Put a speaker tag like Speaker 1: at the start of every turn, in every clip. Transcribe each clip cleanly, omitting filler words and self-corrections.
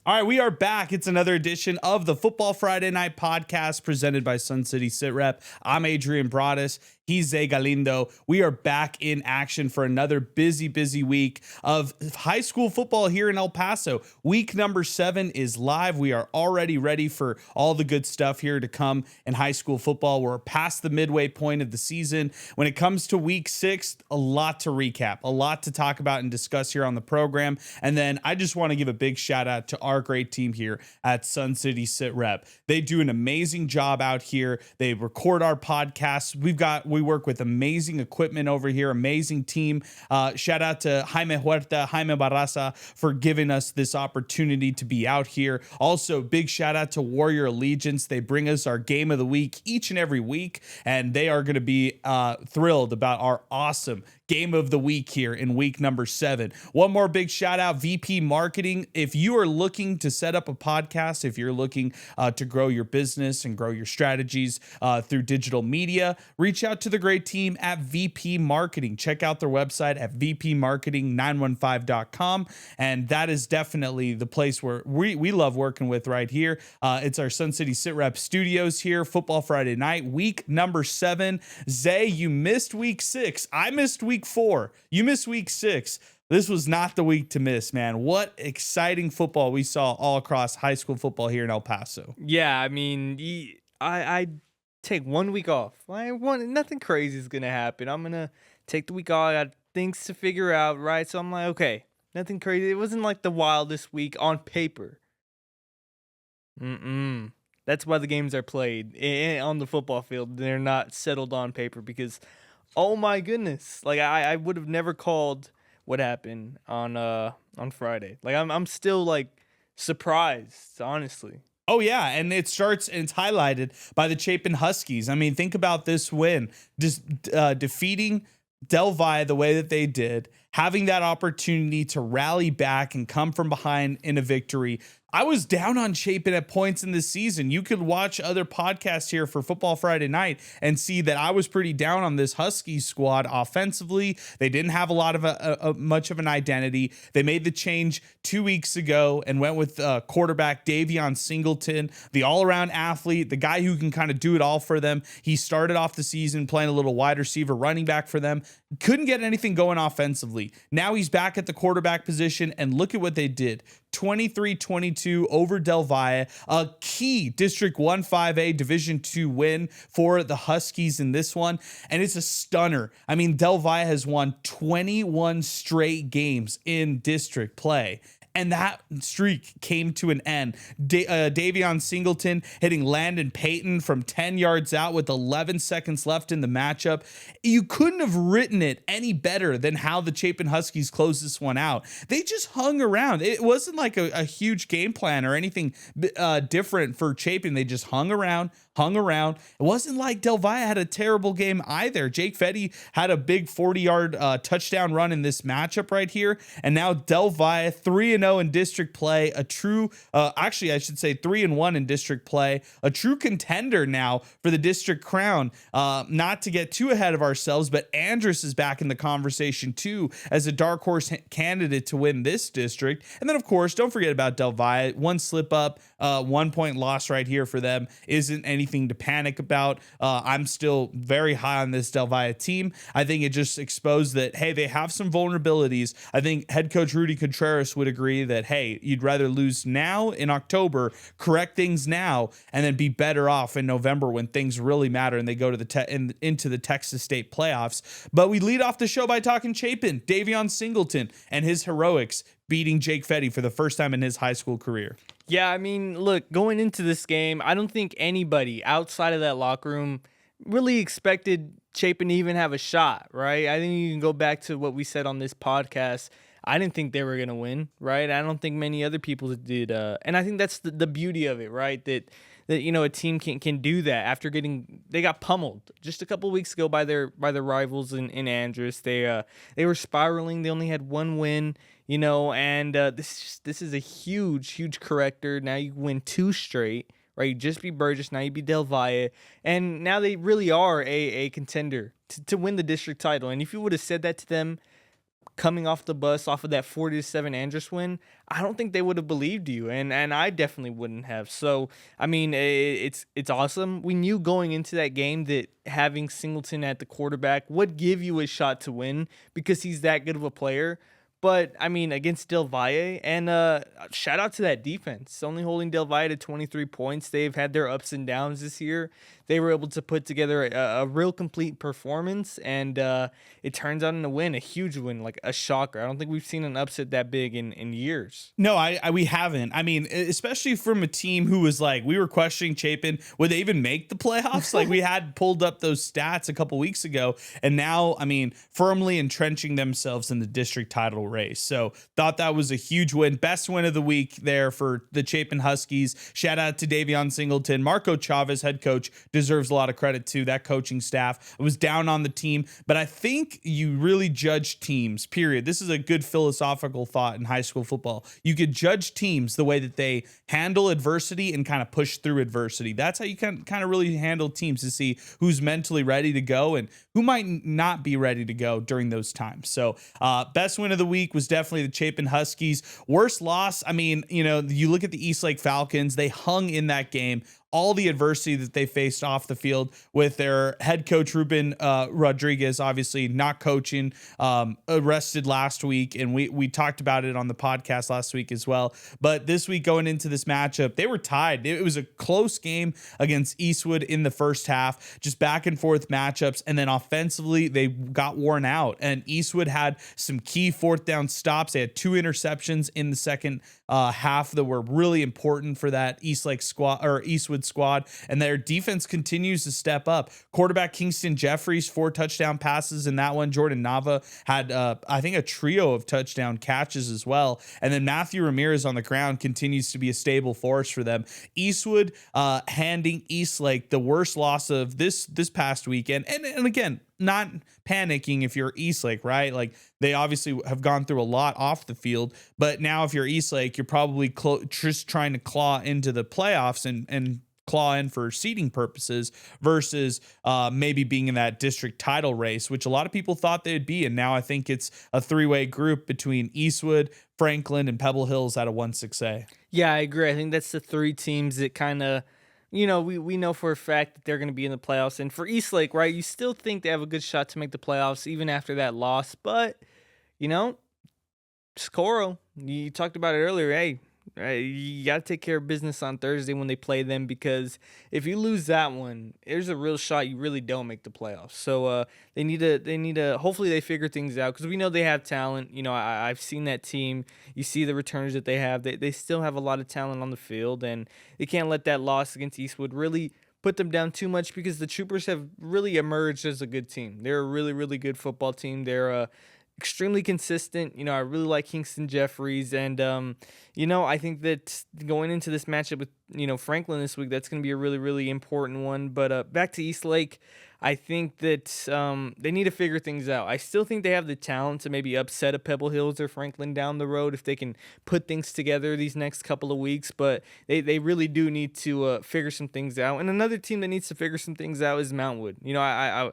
Speaker 1: All right, we are back. It's another edition of the Football Friday Night Podcast presented by Sun City Sit Rep. I'm Adrian Broaddus. He's Zay Galindo. We are back in action for another busy week of high school football here in El Paso. Week number 7 is live. We are already ready for all the good stuff here to come in high school football. We're past the midway point of the season. When it comes to week 6, a lot to recap, a lot to talk about and discuss here on the program. And then I just want to give a big shout out to our great team here at Sun City Sit Rep. They do an amazing job out here. They record our podcasts. We work with amazing equipment over here, amazing team. Shout out to Jaime Barraza for giving us this opportunity to be out here. Also, big shout out to Warrior Allegiance. They bring us our game of the week each and every week, and they are going to be thrilled about our awesome game of the week here in week number 7. One more big shout out, VP Marketing. If you are looking to set up a podcast, if you're looking to grow your business and grow your strategies through digital media, reach out to the great team at VP Marketing. Check out their website at vpmarketing915.com. And that is definitely the place where we love working with right here. It's our Sun City Sit Rep studios here, Football Friday Night, week number 7. Zay, you missed week 6. I missed week 4. You missed week 6. This was not the week to miss, man. What exciting football we saw all across high school football here in El Paso.
Speaker 2: Yeah, I mean, I take 1 week off. Nothing crazy is going to happen. I'm going to take the week off. I got things to figure out, right? So I'm like, okay, nothing crazy. It wasn't like the wildest week on paper. That's why the games are played on the football field. They're not settled on paper because, oh my goodness, like I would have never called what happened on Friday. Like I'm still like surprised, honestly.
Speaker 1: Oh yeah, and it starts and it's highlighted by the Chapin Huskies. I mean, think about this win, just defeating Del Valle the way that they did, having that opportunity to rally back and come from behind in a victory. I was down on Chapin at points in this season. You could watch other podcasts here for Football Friday Night and see that I was pretty down on this Huskies squad offensively. They didn't have a lot of much of an identity. They made the change 2 weeks ago and went with quarterback Davion Singleton, the all-around athlete, the guy who can kind of do it all for them. He started off the season playing a little wide receiver running back for them. Couldn't get anything going offensively. Now he's back at the quarterback position, and look at what they did. 23-22 over Del Valle, a key District 1-5A Division II win for the Huskies in this one, and it's a stunner. I mean, Del Valle has won 21 straight games in district play, and that streak came to an end. Davion Singleton hitting Landon Payton from 10 yards out with 11 seconds left in the matchup. You couldn't have written it any better than how the Chapin Huskies closed this one out. They just hung around. It wasn't like a huge game plan or anything different for Chapin. They just hung around. It wasn't like Del Valle had a terrible game either. Jake Fetty had a big 40-yard touchdown run in this matchup right here. And now Del Valle 3-0 in district play, a true, actually I should say 3-1 in district play, a true contender now for the district crown. Not to get too ahead of ourselves, but Andrus is back in the conversation too as a dark horse candidate to win this district. And then of course, don't forget about Del Valle. One slip up, 1 point loss right here for them isn't anything to panic about. I'm still very high on this Del Valle team. I think it just exposed that, hey, they have some vulnerabilities. I think head coach Rudy Contreras would agree that, hey, you'd rather lose now in October, correct things now, and then be better off in November when things really matter and they go to into the Texas State playoffs. But we lead off the show by talking Chapin, Davion Singleton, and his heroics beating Jake Fetty for the first time in his high school career.
Speaker 2: Yeah, I mean, look, going into this game, I don't think anybody outside of that locker room really expected Chapin to even have a shot, right? I think you can go back to what we said on this podcast. I didn't think they were going to win, right? I don't think many other people did. And I think that's the beauty of it, right? That you know, a team can do that after they got pummeled just a couple of weeks ago by their rivals in Andrus. They were spiraling. They only had one win, you know, and this is a huge corrector. Now you win 2 straight, right? You just beat Burgess, now you beat Del Valle, and now they really are a contender to win the district title. And if you would have said that to them coming off the bus off of that 40-7 Andrews win, I don't think they would have believed you, and I definitely wouldn't have. So I mean, it's awesome. We knew going into that game that having Singleton at the quarterback would give you a shot to win because he's that good of a player. But I mean, against Del Valle, and shout out to that defense, only holding Del Valle to 23 points. They've had their ups and downs this year. They were able to put together a real complete performance, and it turns out in a win, a huge win, like a shocker. I don't think we've seen an upset that big in years.
Speaker 1: No, we haven't. I mean, especially from a team who was like, we were questioning Chapin, would they even make the playoffs? Like, we had pulled up those stats a couple weeks ago, and now, I mean, firmly entrenching themselves in the district title race. So thought that was a huge win. Best win of the week there for the Chapin Huskies. Shout out to Davion Singleton. Marco Chavez, head coach, deserves a lot of credit too. That coaching staff was down on the team, but I think you really judge teams, period. This is a good philosophical thought in high school football. You could judge teams the way that they handle adversity and kind of push through adversity. That's how you can kind of really handle teams, to see who's mentally ready to go and who might not be ready to go during those times. So best win of the week was definitely the Chapin Huskies. Worst loss, I mean, you know, you look at the Eastlake Falcons, they hung in that game. All the adversity that they faced off the field with their head coach, Ruben Rodriguez, obviously not coaching, arrested last week. And we talked about it on the podcast last week as well. But this week going into this matchup, they were tied. It was a close game against Eastwood in the first half, just back and forth matchups. And then offensively, they got worn out. And Eastwood had some key fourth down stops. They had 2 interceptions in the second half that were really important for that Eastlake squad or Eastwood squad, and their defense continues to step up. Quarterback Kingston Jeffries, 4 touchdown passes in that one. Jordan Nava had I think a trio of touchdown catches as well, and then Matthew Ramirez on the ground continues to be a stable force for them. Eastwood handing Eastlake the worst loss of this past weekend, and again, not panicking if you're Eastlake, right? Like, they obviously have gone through a lot off the field, but now if you're Eastlake, you're probably just trying to claw into the playoffs and claw in for seeding purposes versus maybe being in that district title race, which a lot of people thought they'd be. And now I think it's a 3-way group between Eastwood, Franklin, and Pebble Hills out of 1-6A.
Speaker 2: Yeah, I agree. I think that's the 3 teams that kind of, you know, we know for a fact that they're going to be in the playoffs. And for Eastlake, right, you still think they have a good shot to make the playoffs even after that loss. But, you know, Socorro, you talked about it earlier. Hey, you got to take care of business on Thursday when they play them, because if you lose that one, there's a real shot you really don't make the playoffs. So they need to hopefully they figure things out, because we know they have talent. You know, I've seen that team. You see the returners that they have. They still have a lot of talent on the field, and they can't let that loss against Eastwood really put them down too much, because the Troopers have really emerged as a good team. They're a really, really good football team. They're extremely consistent. You know, I really like Kingston Jeffries, and you know, I think that going into this matchup with, you know, Franklin this week, that's going to be a really, really important one. But back to Eastlake, I think that they need to figure things out. I still think they have the talent to maybe upset a Pebble Hills or Franklin down the road if they can put things together these next couple of weeks, but they really do need to figure some things out. And another team that needs to figure some things out is Mountwood. You know, I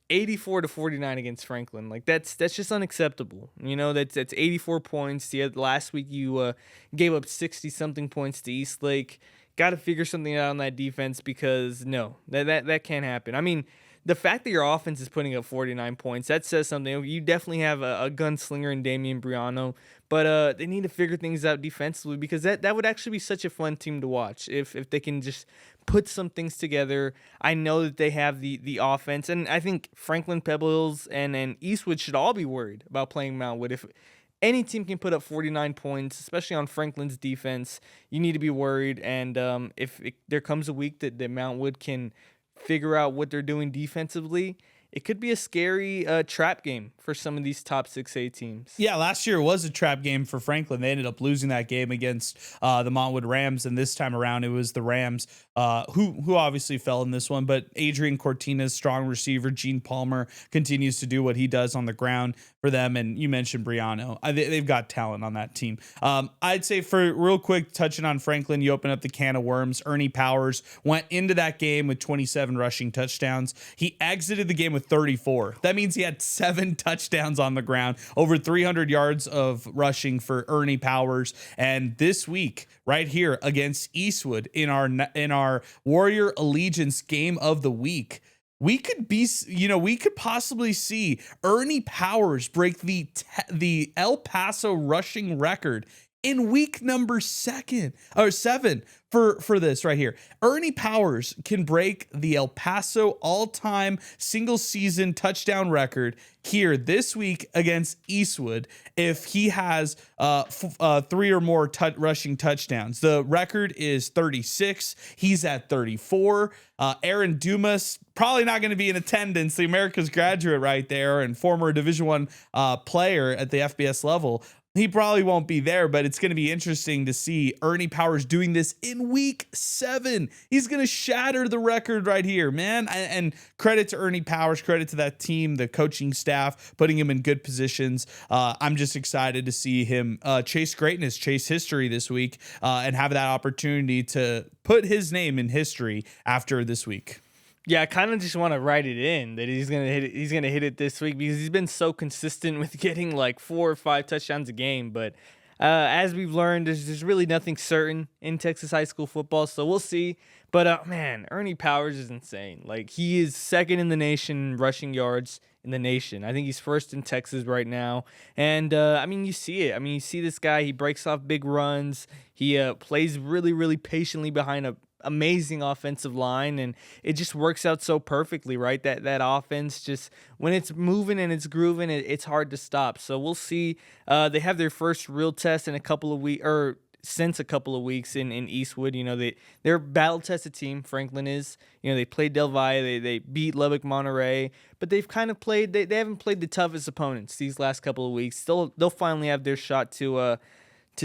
Speaker 2: 84-49 against Franklin. Like, that's just unacceptable. You know, that's 84 points. The last week you gave up 60-something points to Eastlake. Got to figure something out on that defense, because no, that can't happen. I mean, the fact that your offense is putting up 49 points, that says something. You definitely have a gunslinger in Damian Briano, but they need to figure things out defensively, because that would actually be such a fun team to watch if they can just put some things together. I know that they have the offense, and I think Franklin, Pebble Hills, and Eastwood should all be worried about playing Mountwood. If any team can put up 49 points, especially on Franklin's defense, you need to be worried. And if there comes a week that Mountwood can figure out what they're doing defensively, it could be a scary trap game for some of these top 6A teams.
Speaker 1: Yeah, last year was a trap game for Franklin. They ended up losing that game against the Montwood Rams, and this time around it was the Rams who obviously fell in this one. But Adrian Cortina's strong receiver, Gene Palmer, continues to do what he does on the ground for them. And you mentioned Briano. They've got talent on that team. I'd say, for real quick, touching on Franklin, you open up the can of worms. Ernie Powers went into that game with 27 rushing touchdowns. He exited the game with with 34. That means he had 7 touchdowns on the ground, over 300 yards of rushing for Ernie Powers. And this week, right here against Eastwood in our Warrior Allegiance game of the week, we could possibly see Ernie Powers break the El Paso rushing record in week number 7 for this right here. Ernie Powers can break the El Paso all-time single season touchdown record here this week against Eastwood if he has 3 or more rushing touchdowns. The record is 36. He's at 34. Aaron Dumas probably not going to be in attendance. The America's graduate right there and former Division I player at the FBS level. He probably won't be there, but it's going to be interesting to see Ernie Powers doing this in week 7. He's going to shatter the record right here, man. And credit to Ernie Powers, credit to that team, the coaching staff, putting him in good positions. I'm just excited to see him chase greatness, chase history this week, and have that opportunity to put his name in history after this week.
Speaker 2: Yeah, I kind of just want to write it in that he's gonna hit it. He's gonna hit it this week because he's been so consistent with getting like 4 or 5 touchdowns a game. But as we've learned, there's really nothing certain in Texas high school football, so we'll see. But man, Ernie Powers is insane. Like, he is second in the nation rushing yards in the nation. I think he's first in Texas right now. And I mean, you see it. I mean, you see this guy. He breaks off big runs. He plays really, really patiently behind a amazing offensive line, and it just works out so perfectly, right? That offense, just when it's moving and it's grooving, it's hard to stop. So we'll see. They have their first real test in a couple of weeks, or since a couple of weeks in Eastwood. You know, they're a battle-tested team. Franklin is. You know, they played Del Valle, they beat Lubbock Monterey, but they've kind of played. They haven't played the toughest opponents these last couple of weeks. They'll finally have their shot to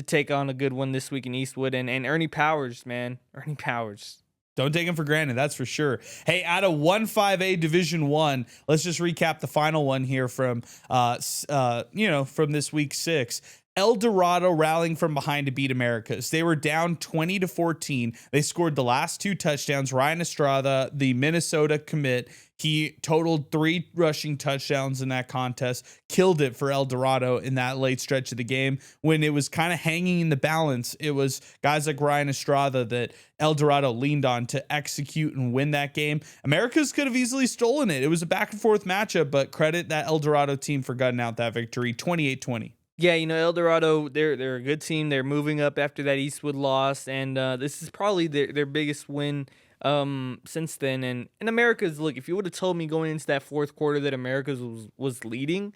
Speaker 2: take on a good one this week in Eastwood. And Ernie Powers, man. Ernie Powers.
Speaker 1: Don't take him for granted, that's for sure. Hey, out of 1-5A Division I, let's just recap the final one here from from this week 6. El Dorado rallying from behind to beat Americas. They were down 20-14. They scored the last 2 touchdowns. Ryan Estrada, the Minnesota commit, he totaled 3 rushing touchdowns in that contest, killed it for El Dorado in that late stretch of the game. When it was kind of hanging in the balance, it was guys like Ryan Estrada that El Dorado leaned on to execute and win that game. Americas could have easily stolen it. It was a back and forth matchup, but credit that El Dorado team for gutting out that victory, 28-20.
Speaker 2: Yeah, you know, El Dorado, they're a good team. They're moving up after that Eastwood loss, and this is probably their biggest win since then. And Americas, look, if you would have told me going into that fourth quarter that Americas was leading,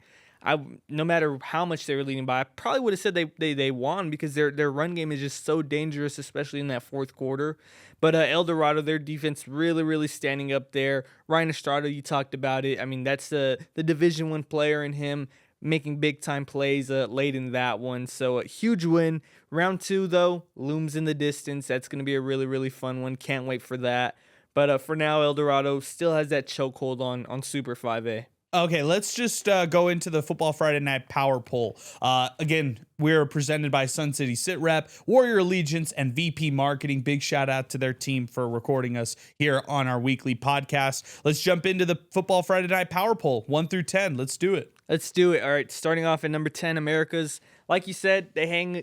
Speaker 2: no matter how much they were leading by, I probably would have said they won because their run game is just so dangerous, especially in that fourth quarter. But El Dorado, their defense really, really standing up there. Ryan Estrada, you talked about it. I mean, that's the Division I player in him, making big-time plays late in that one. So a huge win. Round 2, though, looms in the distance. That's going to be a really, really fun one. Can't wait for that. But for now, El Dorado still has that chokehold on Super 5A.
Speaker 1: Okay, let's just go into the Football Friday Night Power Poll. Again, we're presented by Sun City Sit Rep, Warrior Allegiance, and VP Marketing. Big shout out to their team for recording us here on our weekly podcast. Let's jump into the Football Friday Night Power Poll, 1 through 10. Let's do it.
Speaker 2: Let's do it. All right, starting off at number 10, Americas. Like you said, they hang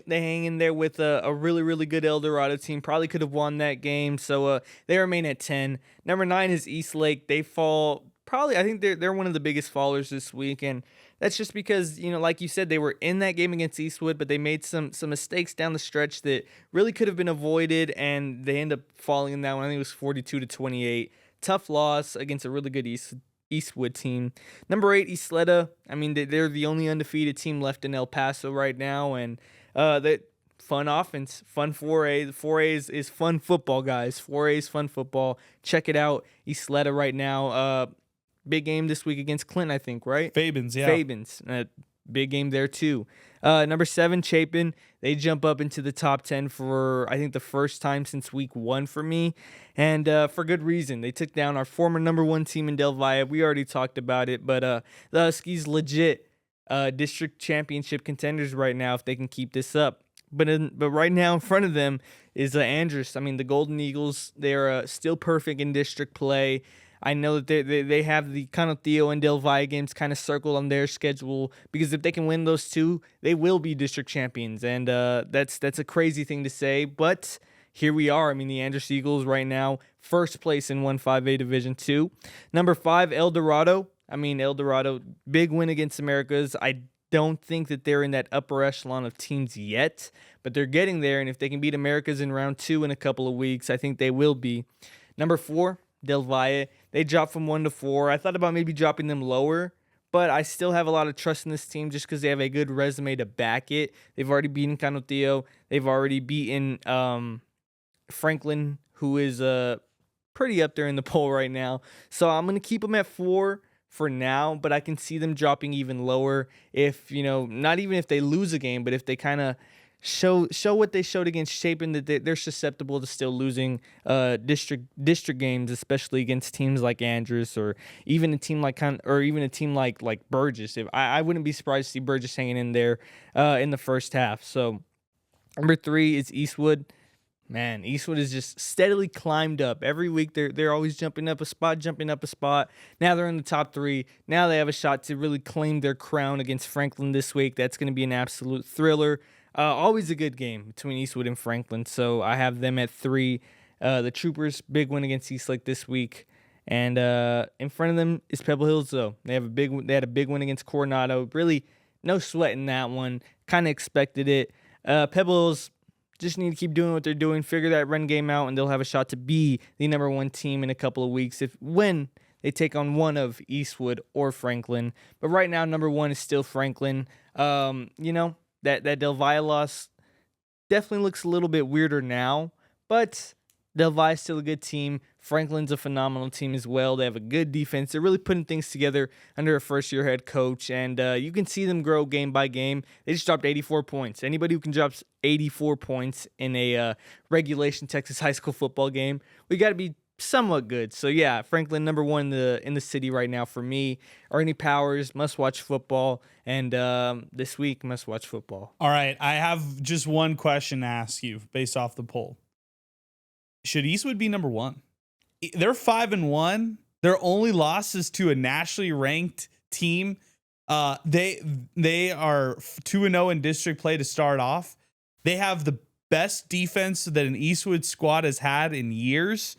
Speaker 2: in there with a really, really good El Dorado team. Probably could have won that game, so they remain at 10. Number 9 is Eastlake. They fall. Probably, I think they're one of the biggest fallers this week, and that's just because, you know, like you said, they were in that game against Eastwood, but they made some mistakes down the stretch that really could have been avoided, and they end up falling in that one. I think it was 42-28. Tough loss against a really good Eastwood team. Number 8, Isleta. I mean, they're the only undefeated team left in El Paso right now, and that fun offense, fun 4A. The 4A is fun football, guys. 4A is fun football. Check it out. Isleta right now. Big game this week against Clinton, I think, right?
Speaker 1: Fabens, yeah.
Speaker 2: Fabens. Big game there, too. Number 7, Chapin. They jump up into the top 10 for, I think, the first time since week 1 for me. And for good reason. They took down our former number 1 team in Del Valle. We already talked about it. But the Huskies legit district championship contenders right now if they can keep this up. But right now in front of them is Andrus. I mean, the Golden Eagles, they're still perfect in district play. I know that they have the Canoteo and Del Valle games kind of circled on their schedule, because if they can win those two, they will be district champions. And that's a crazy thing to say, but here we are. I mean, the Andress Eagles right now, first place in 1-5A Division II. Number 5, El Dorado. I mean, El Dorado, big win against Americas. I don't think that they're in that upper echelon of teams yet, but they're getting there. And if they can beat Americas in round 2 in a couple of weeks, I think they will be. Number 4, Del Valle. They dropped from 1 to 4. I thought about maybe dropping them lower, but I still have a lot of trust in this team just because they have a good resume to back it. They've already beaten Canoteo. They've already beaten Franklin, who is pretty up there in the poll right now. So I'm going to keep them at 4 for now, but I can see them dropping even lower if, not even if they lose a game, but if they kind of show what they showed against Chapin, that they're susceptible to still losing district games, especially against teams like Andress, or even a team like Burgess. I wouldn't be surprised to see Burgess hanging in there in the first half. So number 3 is Eastwood. Man, Eastwood has just steadily climbed up. Every week they're always jumping up a spot. Now they're in the top 3. Now they have a shot to really claim their crown against Franklin this week. That's going to be an absolute thriller. Always a good game between Eastwood and Franklin. So I have them at 3. The Troopers, big win against Eastlake this week. And in front of them is Pebble Hills, though. They had a big win against Coronado. Really, no sweat in that one. Kind of expected it. Pebble Hills just need to keep doing what they're doing, figure that run game out, and they'll have a shot to be the number 1 team in a couple of weeks when they take on one of Eastwood or Franklin. But right now, number 1 is still Franklin. That Del Valle loss definitely looks a little bit weirder now, but Del Valle is still a good team. Franklin's a phenomenal team as well. They have a good defense. They're really putting things together under a first-year head coach, and you can see them grow game by game. They just dropped 84 points. Anybody who can drop 84 points in a regulation Texas high school football game, we got to be somewhat good. So yeah, Franklin number 1 in the city right now for me. Ernie Powers, must-watch football, and this week, must-watch football.
Speaker 1: All right, I have just one question to ask you based off the poll. Should Eastwood be number 1? They're 5-1. Their only loss is to a nationally ranked team. They are 2-0 in district play to start off. They have the best defense that an Eastwood squad has had in years,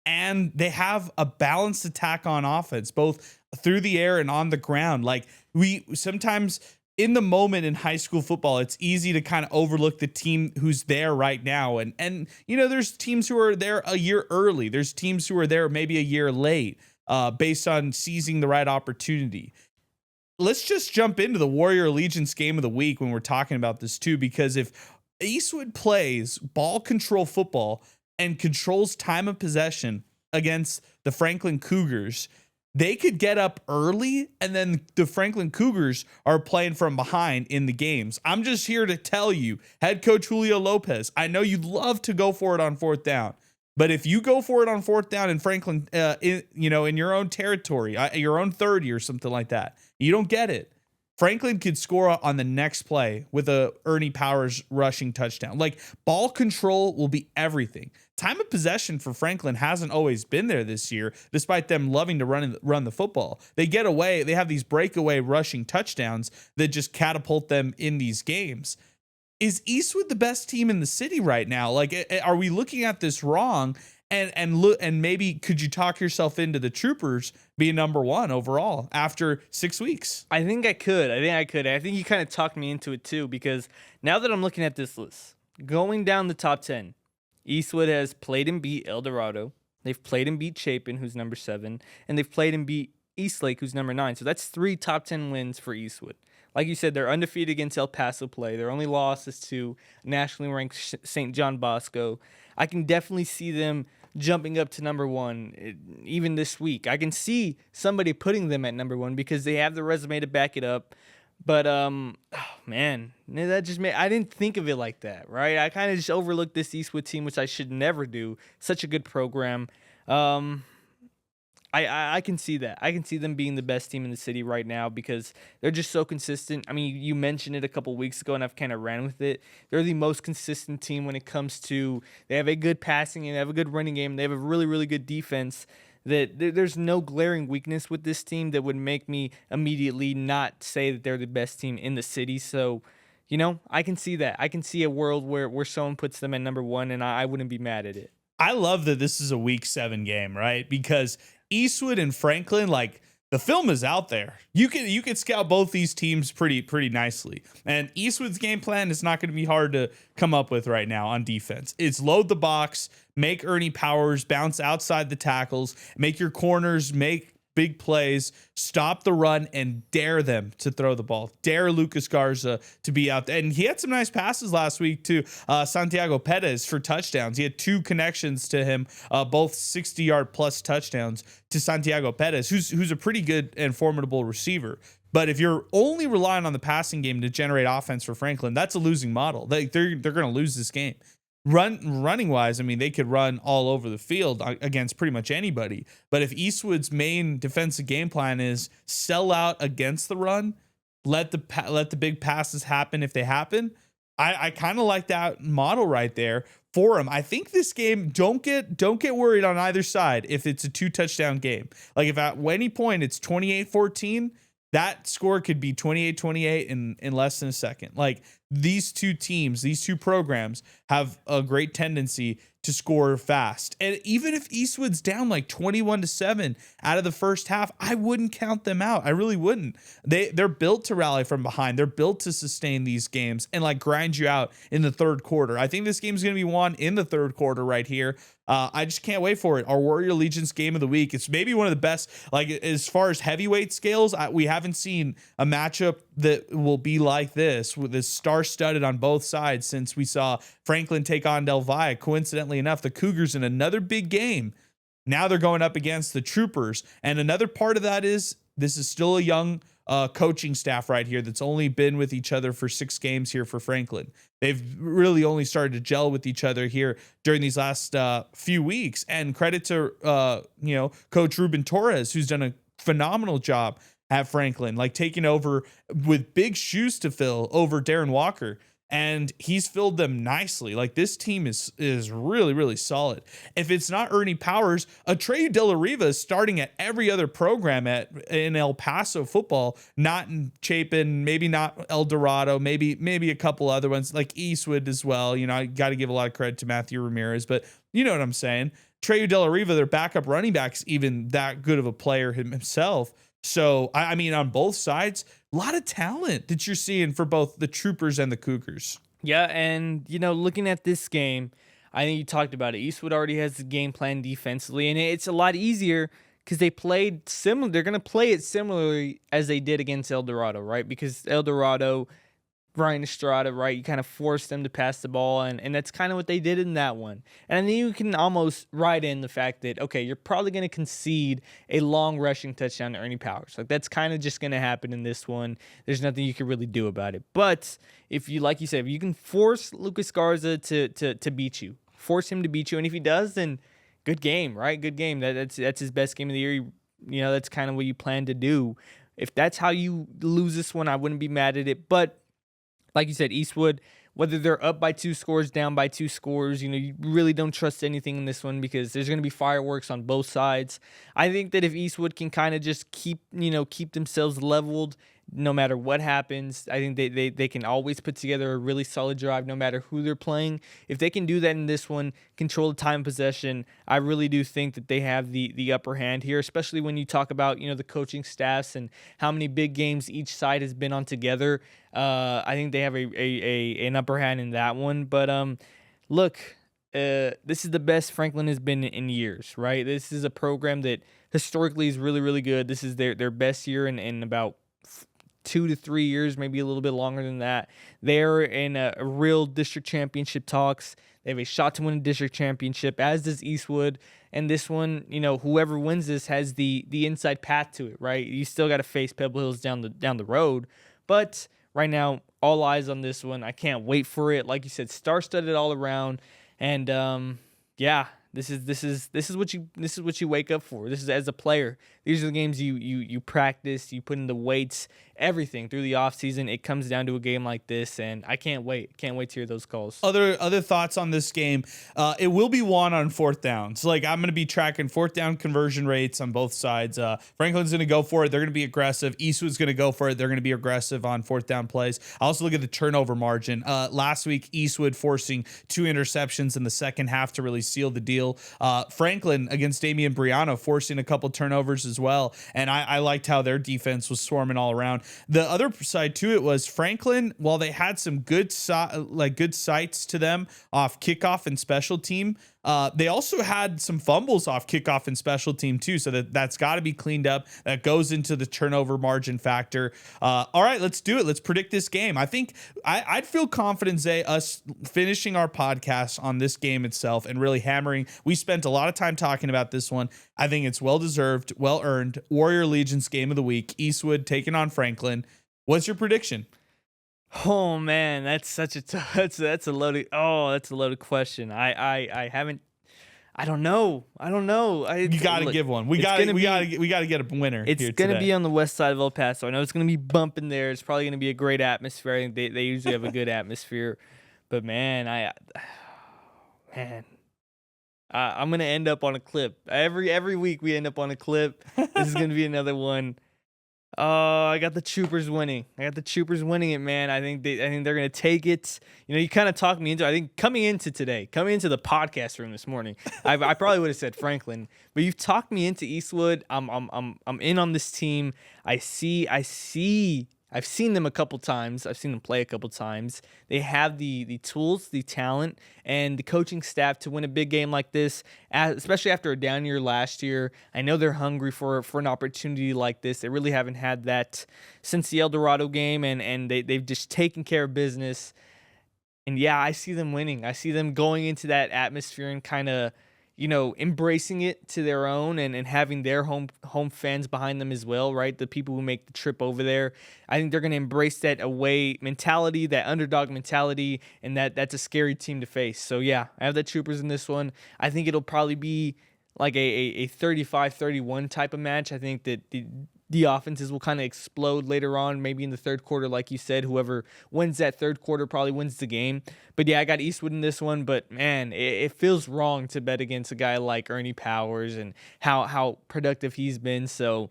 Speaker 1: and they have a balanced attack on offense, both through the air and on the ground. Like, we sometimes in the moment in high school football, it's easy to kind of overlook the team who's there right now. And there's teams who are there a year early. There's teams who are there maybe a year late, based on seizing the right opportunity. Let's just jump into the Warrior Allegiance game of the week when we're talking about this too, because if Eastwood plays ball control football and controls time of possession against the Franklin Cougars, they could get up early, and then the Franklin Cougars are playing from behind in the games. I'm just here to tell you, head coach Julio Lopez, I know you'd love to go for it on 4th down, but if you go for it on 4th down in Franklin, in your own territory, your own 30 or something like that, you don't get it. Franklin could score on the next play with a Ernie Powers rushing touchdown. Like, ball control will be everything. Time of possession for Franklin hasn't always been there this year, despite them loving to run the football. They get away. They have these breakaway rushing touchdowns that just catapult them in these games. Is Eastwood the best team in the city right now? Like, are we looking at this wrong? And maybe could you talk yourself into the Troopers being number 1 overall after 6 weeks?
Speaker 2: I think I could. I think you kind of talked me into it too, because now that I'm looking at this list, going down the top 10, Eastwood has played and beat El Dorado. They've played and beat Chapin, who's number 7, and they've played and beat Eastlake, who's number 9. So that's 3 top 10 wins for Eastwood. Like you said, they're undefeated against El Paso play. Their only loss is to nationally ranked St. John Bosco. I can definitely see them jumping up to number 1 even this week. I can see somebody putting them at number 1 because they have the resume to back it up. But that just made, I didn't think of it like that, right? I kind of just overlooked this Eastwood team, which I should never do. Such a good program. I can see that. I can see them being the best team in the city right now because they're just so consistent. I mean, you mentioned it a couple weeks ago, and I've kind of ran with it. They're the most consistent team when it comes to, they have a good passing and they have a good running game. They have a really, really good defense. that there's no glaring weakness with this team that would make me immediately not say that they're the best team in the city. So, I can see that. I can see a world where someone puts them at number one, and I wouldn't be mad at it.
Speaker 1: I love that this is a week 7 game, right? Because Eastwood and Franklin, like, the film is out there. You could scout both these teams pretty nicely. And Eastwood's game plan is not going to be hard to come up with right now on defense. It's load the box, make Ernie Powers bounce outside the tackles, make your corners make big plays, stop the run, and dare them to throw the ball. Dare Lucas Garza to be out there. And he had some nice passes last week to Santiago Perez for touchdowns. He had 2 connections to him, both 60-yard plus touchdowns to Santiago Perez, who's a pretty good and formidable receiver. But if you're only relying on the passing game to generate offense for Franklin, that's a losing model. They're going to lose this game. Running wise, I mean, they could run all over the field against pretty much anybody. But if Eastwood's main defensive game plan is sell out against the run, let the big passes happen if they happen, I kind of like that model right there for him. I think this game, don't get worried on either side if it's a 2 touchdown game. Like if at any point it's 28-14, that score could be 28-28 in less than a second. Like these two teams, these two programs have a great tendency to score fast. And even if Eastwood's down like 21-7 out of the first half, I wouldn't count them out. I really wouldn't. They're built to rally from behind. They're built to sustain these games and like grind you out in the third quarter. I think this game's going to be won in the third quarter right here. I just can't wait for it. Our Warrior Allegiance game of the week. It's maybe one of the best, like as far as heavyweight scales, we haven't seen a matchup that will be like this with this star-studded on both sides since we saw Franklin take on Del Valle. Coincidentally enough, the Cougars in another big game. Now they're going up against the Troopers. And another part of that is this is still a young coaching staff right here that's only been with each other for 6 games here for Franklin. They've really only started to gel with each other here during these last few weeks. And credit to Coach Ruben Torres, who's done a phenomenal job at Franklin, like taking over with big shoes to fill over Darren Walker. And he's filled them nicely. Like this team is really, really solid. If it's not Ernie Powers, Atreyu De La Riva is starting at every other program in El Paso football, not in Chapin, maybe not El Dorado, maybe a couple other ones like Eastwood as well. I got to give a lot of credit to Matthew Ramirez, but you know what I'm saying. Atreyu De La Riva, their backup running back's even that good of a player himself. So, I mean, on both sides, a lot of talent that you're seeing for both the Troopers and the Cougars.
Speaker 2: Yeah, and, looking at this game, I think you talked about it. Eastwood already has the game plan defensively, and it's a lot easier because they played similar. They're going to play it similarly as they did against El Dorado, right? Because El Dorado, Ryan Estrada, right? You kind of forced them to pass the ball, and that's kind of what they did in that one. And then you can almost write in the fact that, okay, you're probably going to concede a long rushing touchdown to Ernie Powers. Like, that's kind of just going to happen in this one. There's nothing you can really do about it. But if you, like you said, if you can force Lucas Garza to beat you, force him to beat you, and if he does, then good game, right? Good game. That's his best game of the year. That's kind of what you plan to do. If that's how you lose this one, I wouldn't be mad at it. But like you said, Eastwood, whether they're up by 2 scores, down by 2 scores, you really don't trust anything in this one because there's going to be fireworks on both sides. I think that if Eastwood can kind of just keep themselves leveled no matter what happens, I think they can always put together a really solid drive no matter who they're playing. If they can do that in this one, control the time of possession, I really do think that they have the upper hand here, especially when you talk about, the coaching staffs and how many big games each side has been on together. I think they have an upper hand in that one. But look, this is the best Franklin has been in years, right? This is a program that historically is really, really good. This is their best year in about 2 to 3 years, maybe a little bit longer than that. They're in a real district championship talks. They have a shot to win a district championship, as does Eastwood. And this one, whoever wins this has the inside path to it, right? You still got to face Pebble Hills down the road. But right now, all eyes on this one. I can't wait for it. Like you said, star-studded all around. And this is what you wake up for. This is as a player. These are the games you practice, you put in the weights everything through the offseason. It comes down to a game like this, and I can't wait. Can't wait to hear those calls.
Speaker 1: Other thoughts on this game? It will be won on fourth downs. Like, I'm going to be tracking fourth down conversion rates on both sides. Franklin's going to go for it. They're going to be aggressive. Eastwood's going to go for it. They're going to be aggressive on fourth down plays. I also look at the turnover margin. Last week, Eastwood forcing 2 interceptions in the second half to really seal the deal. Franklin against Damian Briano forcing a couple turnovers as well. And I liked how their defense was swarming all around. The other side to it was Franklin, while they had some good sights to them off kickoff and special team, they also had some fumbles off kickoff and special team too. So that's got to be cleaned up. That goes into the turnover margin factor. All right, let's do it. Let's predict this game. I think I'd feel confident, Zay, us finishing our podcast on this game itself and really hammering. We spent a lot of time talking about this one. I think it's well-deserved, well-earned. Warrior Legion's game of the week. Eastwood taking on Franklin. What's your prediction?
Speaker 2: Oh man, that's such a that's a loaded question. I don't know.
Speaker 1: You got to give one. We got to get a winner.
Speaker 2: It's going to be on the west side of El Paso. I know it's going to be bumping there. It's probably going to be a great atmosphere. I think they usually have a good atmosphere. But man, I'm going to end up on a clip. Every week we end up on a clip. This is going to be another one. Oh, I got the Troopers winning. It, man. I think they're gonna take it. You know, you kind of talked me into. I think coming into the podcast room this morning, I probably would have said Franklin, but you've talked me into Eastwood. I'm in on this team. I've seen them a couple times. I've seen them play a couple times. They have the tools, the talent, and the coaching staff to win a big game like this, especially after a down year last year. I know they're hungry for an opportunity like this. They really haven't had that since the El Dorado game, and they've just taken care of business. And yeah, I see them winning. I see them going into that atmosphere and kind of, you know, embracing it to their own and having their home fans behind them as well, right? The people who make the trip over there. I think they're going to embrace that away mentality, that underdog mentality, and that's a scary team to face. So, yeah, I have the Troopers in this one. I think it'll probably be like a 35-31 type of match. I think that the offenses will kind of explode later on, maybe in the third quarter, like you said. Whoever wins that third quarter probably wins the game. But yeah, I got Eastwood in this one. But man, it feels wrong to bet against a guy like Ernie Powers and how productive he's been. So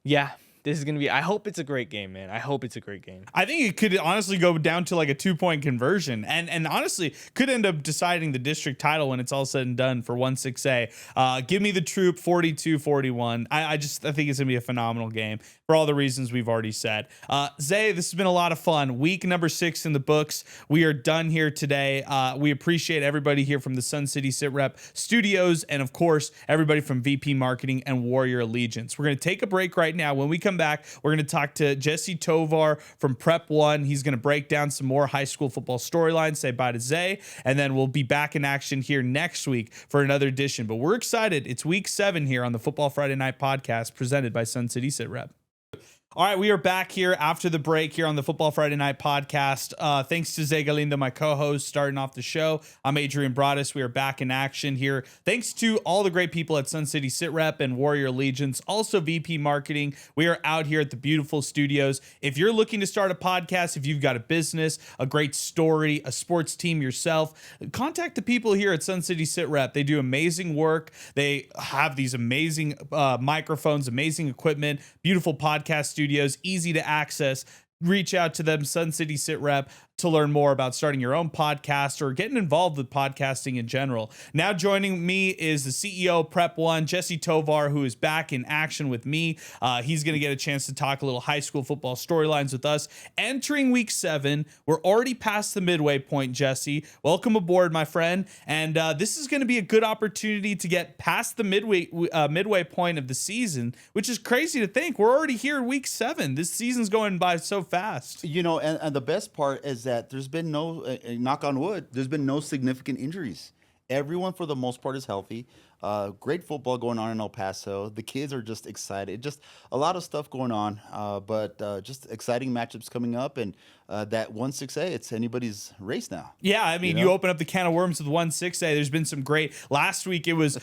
Speaker 2: yeah, this is going to be, I hope it's a great game, man. I hope it's a great game.
Speaker 1: I think it could honestly go down to like a 2-point conversion and honestly could end up deciding the district title when it's all said and done for 1-6A. Give me the Troop 42-41. I think it's going to be a phenomenal game for all the reasons we've already said. Zay, this has been a lot of fun. Week number 6 in the books. We are done here today. We appreciate everybody here from the Sun City Sit Rep Studios and, of course, everybody from VP Marketing and Warrior Allegiance. We're going to take a break right now. When we come back, we're going to talk to Jesse Tovar from Prep 1. He's going to break down some more high school football storylines, say bye to Zay, and then we'll be back in action here next week for another edition. But we're excited. It's week 7 here on the Football Friday Night Podcast presented by Sun City Sit Rep. All right, we are back here after the break here on the Football Friday Night Podcast. Thanks to Zay Galindo, my co-host, starting off the show. I'm Adrian Broaddus. We are back in action here. Thanks to all the great people at Sun City Sit Rep and Warrior Allegiance, also VP Marketing. We are out here at the beautiful studios. If you're looking to start a podcast, if you've got a business, a great story, a sports team yourself, contact the people here at Sun City Sit Rep. They do amazing work. They have these amazing microphones, amazing equipment, beautiful podcast studios, easy to access. Reach out to them, Sun City Sit Rep, to learn more about starting your own podcast or getting involved with podcasting in general. Now joining me is the CEO of Prep 1, Jesse Tovar, who is back in action with me. He's going to get a chance to talk a little high school football storylines with us. Entering week 7, we're already past the midway point, Jesse. Welcome aboard, my friend. And this is going to be a good opportunity to get past the midway point of the season, which is crazy to think. We're already here in week 7. This season's going by so fast.
Speaker 3: You know, and the best part is that there's been no, knock on wood, there's been no significant injuries. Everyone, for the most part, is healthy. Great football going on in El Paso. The kids are just excited. Just a lot of stuff going on, but just exciting matchups coming up. And that 1-6A, it's anybody's race now.
Speaker 1: Yeah, I mean, you open up the can of worms with 1-6A. There's been some great. Last week it was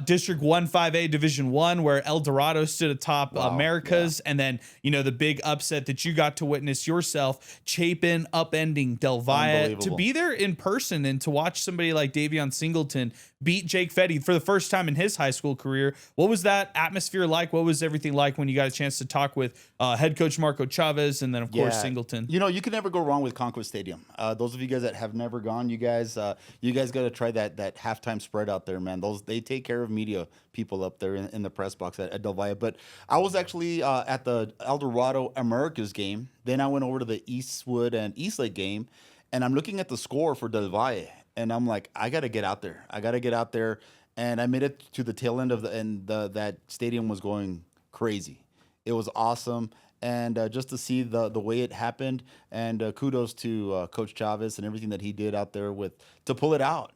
Speaker 1: District 1-5A Division 1, where El Dorado stood atop Americas, and then the big upset that you got to witness yourself, Chapin upending Del Valle. To be there in person and to watch somebody like Davion Singleton beat Jake Fetty for the first time in his high school career. What was that atmosphere like? What was everything like when you got a chance to talk with head coach Marco Chavez and then of course Singleton?
Speaker 3: You can never go wrong with Conquest Stadium. Those of you guys that have never gone, you guys got to try that halftime spread out there, man. They take care of media people up there in the press box at Del Valle. But I was actually at the El Dorado Americas game. Then I went over to the Eastwood and Eastlake game, and I'm looking at the score for Del Valle, and I'm like, I got to get out there. And I made it to the tail end of that stadium was going crazy. It was awesome. And just to see the way it happened, and kudos to Coach Chavez and everything that he did out there to pull it out.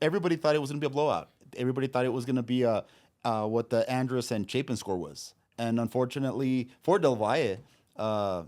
Speaker 3: Everybody thought it was going to be a blowout. Everybody thought it was going to be what the Andrus and Chapin score was. And unfortunately for Del Valle,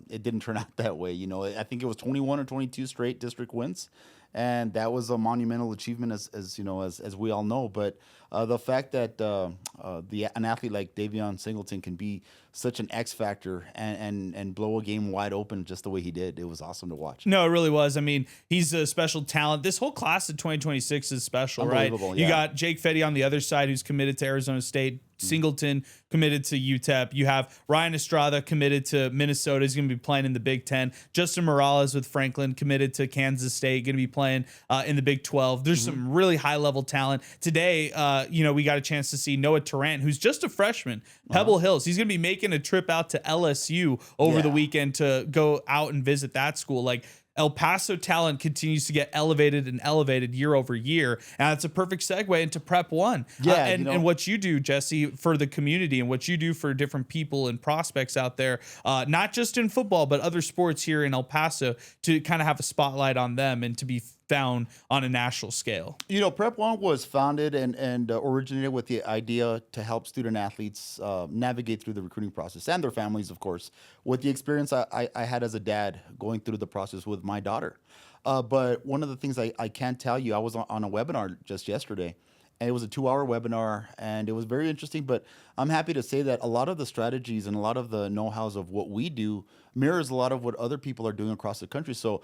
Speaker 3: it didn't turn out that way. I think it was 21 or 22 straight district wins. And that was a monumental achievement, as we all know. But the fact that an athlete like Davion Singleton can be such an X factor and blow a game wide open just the way he did, it was awesome to watch.
Speaker 1: No, it really was. I mean, he's a special talent. This whole class of 2026 is special, right? You got Jake Fetty on the other side, who's committed to Arizona State. Singleton committed to UTEP. You have Ryan Estrada committed to Minnesota. He's going to be playing in the Big Ten. Justin Morales with Franklin committed to Kansas State, going to be playing in the Big 12. There's some really high level talent. Today, we got a chance to see Noah Tarrant, who's just a freshman, Pebble Hills. He's going to be making a trip out to LSU over the weekend to go out and visit that school. Like, El Paso talent continues to get elevated year over year. And that's a perfect segue into Prep 1. Yeah, and what you do, Jesse, for the community and what you do for different people and prospects out there, not just in football, but other sports here in El Paso, to kind of have a spotlight on them and to be found on a national scale.
Speaker 3: Prep 1 was founded and originated with the idea to help student athletes navigate through the recruiting process, and their families, of course, with the experience I had as a dad going through the process with my daughter. But one of the things I can tell you, I was on a webinar just yesterday, and it was a 2-hour webinar, and it was very interesting. But I'm happy to say that a lot of the strategies and a lot of the know-hows of what we do mirrors a lot of what other people are doing across the country. So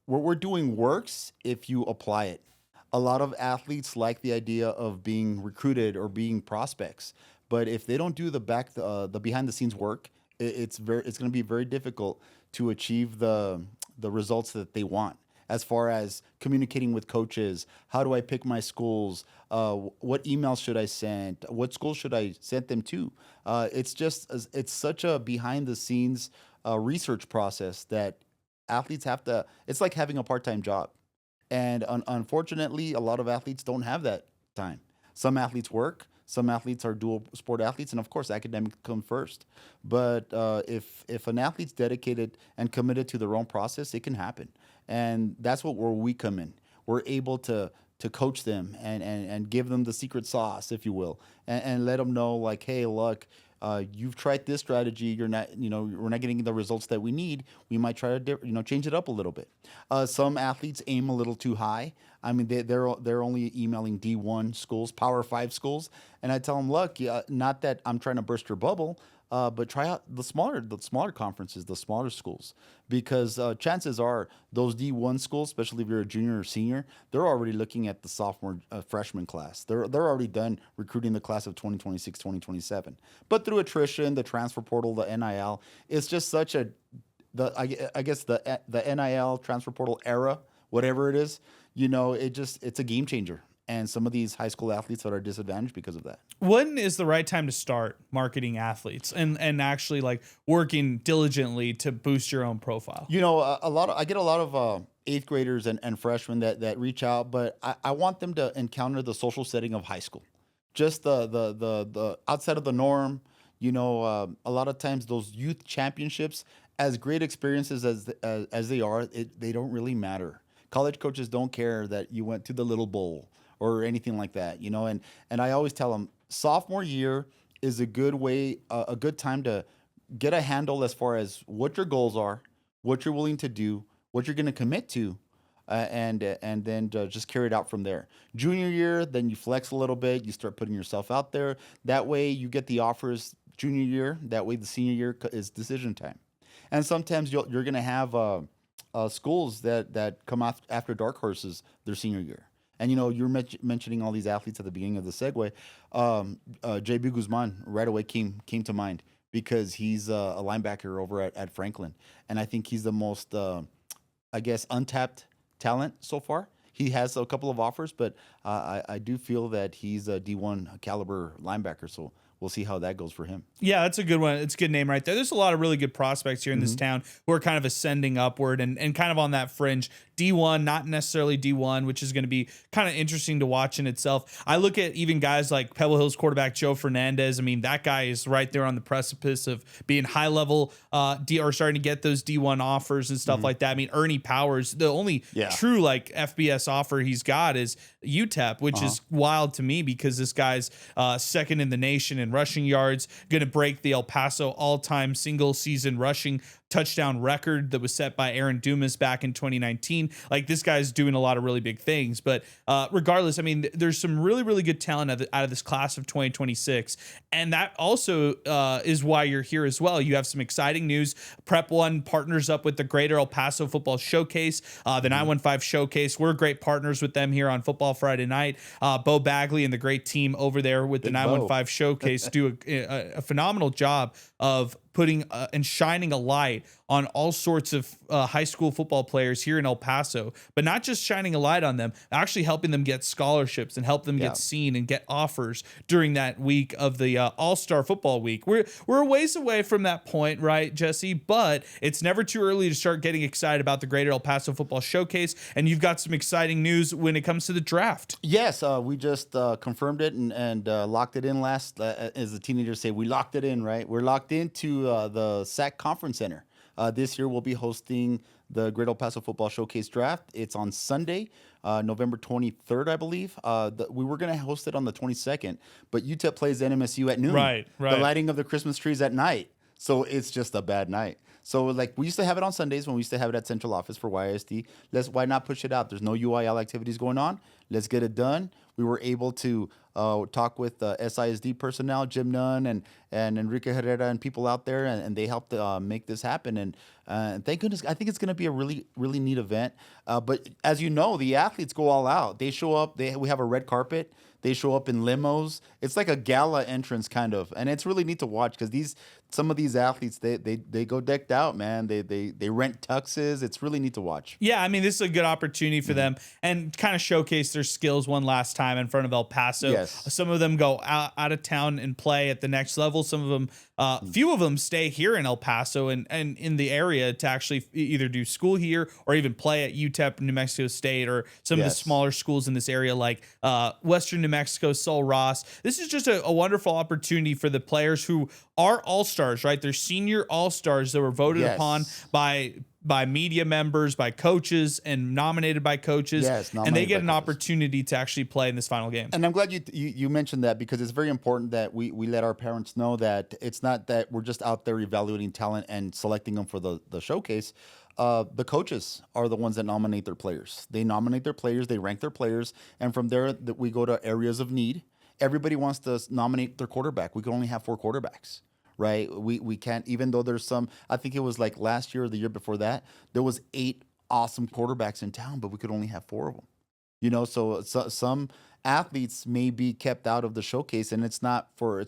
Speaker 3: what we're doing works if you apply it. A lot of athletes like the idea of being recruited or being prospects, but if they don't do the behind the scenes work, it's going to be very difficult to achieve the results that they want. As far as communicating with coaches, how do I pick my schools? What emails should I send? What schools should I send them to? It's such a behind the scenes research process that athletes have to. It's like having a part-time job, and unfortunately, a lot of athletes don't have that time. Some athletes work. Some athletes are dual sport athletes, and of course, academics come first. But if an athlete's dedicated and committed to their own process, it can happen, and that's where we come in. We're able to coach them and give them the secret sauce, if you will, and let them know, like, hey, look, you've tried this strategy. You're not, we're not getting the results that we need. We might try to, change it up a little bit. Some athletes aim a little too high. I mean, they're only emailing D1 schools, Power 5 schools, and I tell them, look, not that I'm trying to burst your bubble, but try out the smaller conferences, the smaller schools, because chances are those D1 schools, especially if you're a junior or senior, they're already looking at the sophomore freshman class. They're already done recruiting the class of 2026, 2027. But through attrition, the transfer portal, the NIL, it's just such the NIL transfer portal era, whatever it is, it's a game changer. And some of these high school athletes that are disadvantaged because of that.
Speaker 1: When is the right time to start marketing athletes and actually like working diligently to boost your own profile?
Speaker 3: I get a lot of 8th graders and freshmen that reach out, but I want them to encounter the social setting of high school, just the outside of the norm. A lot of times those youth championships, as great experiences as they are, they don't really matter. College coaches don't care that you went to the Little Bowl or anything like that, and I always tell them sophomore year is a good way, a good time to get a handle as far as what your goals are, what you're willing to do, what you're going to commit to, and then just carry it out from there. Junior year, then you flex a little bit, you start putting yourself out there. That way you get the offers junior year. That way the senior year is decision time. And sometimes you're going to have schools that come after dark horses their senior year. And you're mentioning all these athletes at the beginning of the segue. JB Guzman right away came to mind because he's a linebacker over at Franklin, and I think he's the most, untapped talent so far. He has a couple of offers, but I do feel that he's a D1 caliber linebacker. So we'll see how that goes for him.
Speaker 1: Yeah, that's a good one. It's a good name right there. There's a lot of really good prospects here in this town who are kind of ascending upward and kind of on that fringe. D1, not necessarily D1, which is going to be kind of interesting to watch in itself. I look at even guys like Pebble Hills quarterback Joe Fernandez. I mean, that guy is right there on the precipice of being high level or starting to get those D1 offers and stuff like that. I mean, Ernie Powers, the only true like FBS offer he's got is UTEP, which is wild to me because this guy's second in the nation in rushing yards, going to break the El Paso all-time single season rushing touchdown record that was set by Aaron Dumas back in 2019. Like, this guy's doing a lot of really big things, but regardless, I mean, there's some really, really good talent out of this class of 2026. And that also is why you're here as well. You have some exciting news. Prep One partners up with the Greater El Paso Football Showcase, the 915 Showcase. We're great partners with them here on Football Friday Night. Bo Bagley and the great team over there with the 915 Showcase do a phenomenal job of putting and shining a light on all sorts of high school football players here in El Paso, but not just shining a light on them, actually helping them get scholarships and help them get seen and get offers during that week of the All-Star Football Week. We're a ways away from that point, right, Jesse? But it's never too early to start getting excited about the Greater El Paso Football Showcase, and you've got some exciting news when it comes to the draft.
Speaker 3: Yes, we just confirmed it and locked it in last, as the teenagers say, we locked it in, right? We're locked into the SAC Conference Center. This year we'll be hosting the Great El Paso Football Showcase Draft. It's on Sunday, November 23rd, I believe. We were going to host it on the 22nd, but UTEP plays NMSU at noon.
Speaker 1: Right.
Speaker 3: The lighting of the Christmas trees at night. So it's just a bad night. So, like, we used to have it on Sundays when we used to have it at Central Office for YSD. Why not push it out? There's no UIL activities going on. Let's get it done. We were able to talk with SISD personnel, Jim Nunn and Enrique Herrera and people out there, and they helped make this happen. And thank goodness, I think it's going to be a really, really neat event. But as you know, the athletes go all out. They show up. We have a red carpet. They show up in limos. It's like a gala entrance kind of, and it's really neat to watch because some of these athletes they go decked out, man. They rent tuxes. It's really neat to watch.
Speaker 1: Yeah, I mean, this is a good opportunity for them and kind of showcase their skills one last time in front of El Paso.
Speaker 3: Yes.
Speaker 1: Some of them go out of town and play at the next level. Some of them, few of them stay here in El Paso and in the area to actually either do school here or even play at UTEP, New Mexico State, or some of the smaller schools in this area like Western New Mexico, Sol Ross. This is just a wonderful opportunity for the players who are all-stars, right? They're senior all-stars that were voted upon by media members, by coaches, and nominated by coaches. And they get an opportunity to actually play in this final game.
Speaker 3: And I'm glad you mentioned that because it's very important that we let our parents know that it's not that we're just out there evaluating talent and selecting them for the showcase. The coaches are the ones that nominate their players. They nominate their players, they rank their players, and from there we go to areas of need. Everybody wants to nominate their quarterback. We can only have 4 quarterbacks. Right, we can't. Even though there's some, I think it was like last year or the year before that, there was 8 awesome quarterbacks in town, but we could only have 4 of them. So some athletes may be kept out of the showcase, and it's not for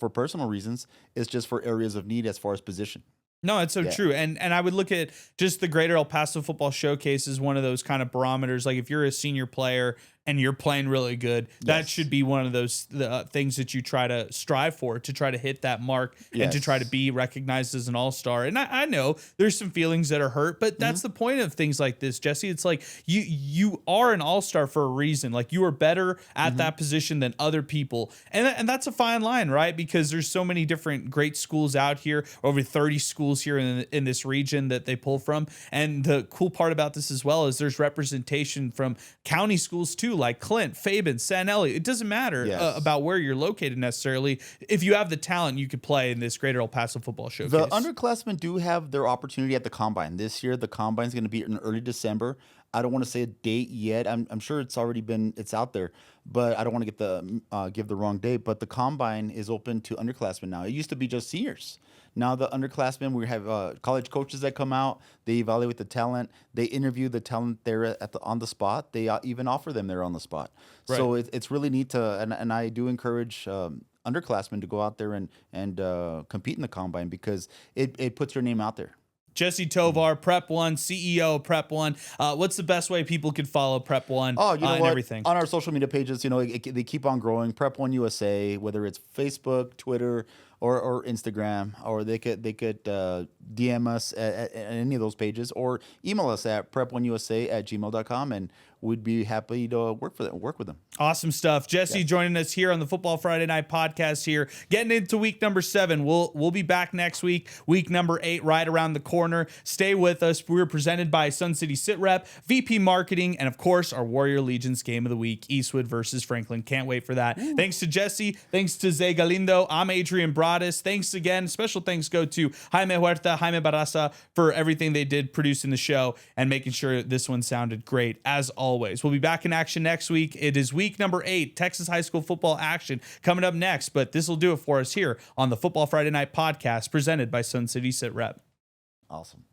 Speaker 3: personal reasons. It's just for areas of need as far as position.
Speaker 1: No, it's so true. And I would look at just the Greater El Paso Football Showcase as one of those kind of barometers. Like, if you're a senior player and you're playing really good, that should be one of those things that you try to strive for, to try to hit that mark and to try to be recognized as an all-star. And I know there's some feelings that are hurt, but that's the point of things like this, Jesse. It's like you are an all-star for a reason. Like, you are better at that position than other people. And that's a fine line, right? Because there's so many different great schools out here, over 30 schools here in this region that they pull from. And the cool part about this as well is there's representation from county schools too. too, like Clint, Fabian, Sanelli. It doesn't matter
Speaker 3: Yes.
Speaker 1: about where you're located necessarily. If you have the talent, you could play in this Greater El Paso Football Showcase.
Speaker 3: The underclassmen do have their opportunity at the combine this year. The combine is going to be in early December. I don't want to say a date yet. I'm sure it's out there, but I don't want to give the wrong date. But the combine is open to underclassmen now. It used to be just seniors. Now the underclassmen, we have college coaches that come out. They evaluate the talent. They interview the talent there on the spot. They even offer them there on the spot.
Speaker 1: Right.
Speaker 3: So it's really neat and I do encourage underclassmen to go out there and compete in the combine because it puts your name out there.
Speaker 1: Jesse Tovar, Prep One, CEO of Prep One. What's the best way people could follow Prep One?
Speaker 3: Oh, you know
Speaker 1: and
Speaker 3: what?
Speaker 1: everything
Speaker 3: On our social media pages, they keep on growing. Prep One USA, whether it's Facebook, Twitter, or Instagram, or they could DM us at any of those pages, or email us at prep1usa@gmail.com, and we'd be happy to work with them.
Speaker 1: Awesome stuff. Jesse joining us here on the Football Friday Night podcast here. Getting into week number 7. We'll be back next week. Week number 8 right around the corner. Stay with us. We're presented by Sun City Sit Rep, VP Marketing, and of course our Warrior Legions game of the week, Eastwood versus Franklin. Can't wait for that. Ooh. Thanks to Jesse. Thanks to Zay Galindo. I'm Adrian Broaddus. Thanks again. Special thanks go to Jaime Huerta, Jaime Barraza for everything they did producing the show and making sure this one sounded great as always. We'll be back in action next week. It is week number 8, Texas high school football action coming up next, but this will do it for us here on the Football Friday Night podcast presented by Sun City Sit Rep.
Speaker 3: Awesome.